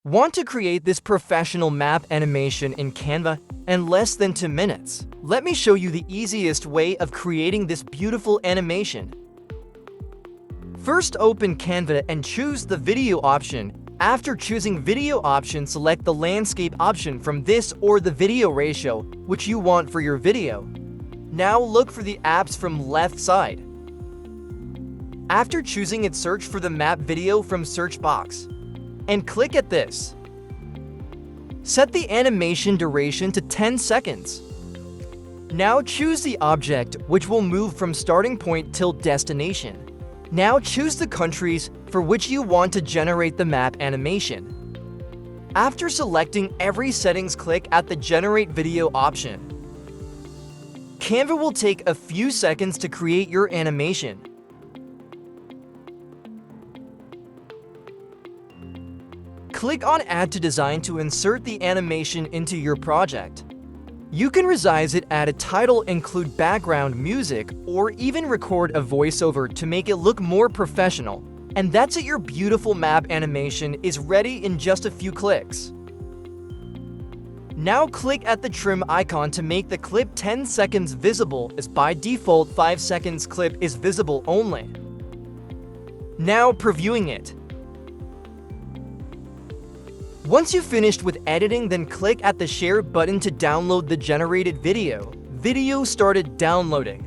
Want to create this professional map animation in Canva in less than 2 minutes? Let me show you the easiest way of creating this beautiful animation. First, open Canva and choose the video option. After choosing video option, select the landscape option from this or the video ratio, which you want for your video. Now look for the apps from left side. After choosing it, search for the map video from search box and click at this. Set the animation duration to 10 seconds. Now choose the object, which will move from starting point till destination. Now choose the countries for which you want to generate the map animation. After selecting every settings, click at the Generate Video option. Canva will take a few seconds to create your animation. Click on Add to Design to insert the animation into your project. You can resize it, add a title, include background music, or even record a voiceover to make it look more professional. And that's it, your beautiful map animation is ready in just a few clicks. Now click at the trim icon to make the clip 10 seconds visible, as by default 5 seconds clip is visible only. Now previewing it. Once you've finished with editing, then click at the share button to download the generated video. Video started downloading.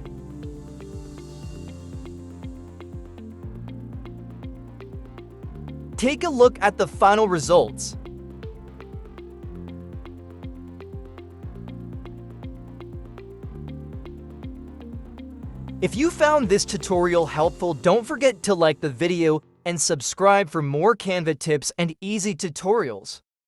Take a look at the final results. If you found this tutorial helpful, don't forget to like the video and subscribe for more Canva tips and easy tutorials.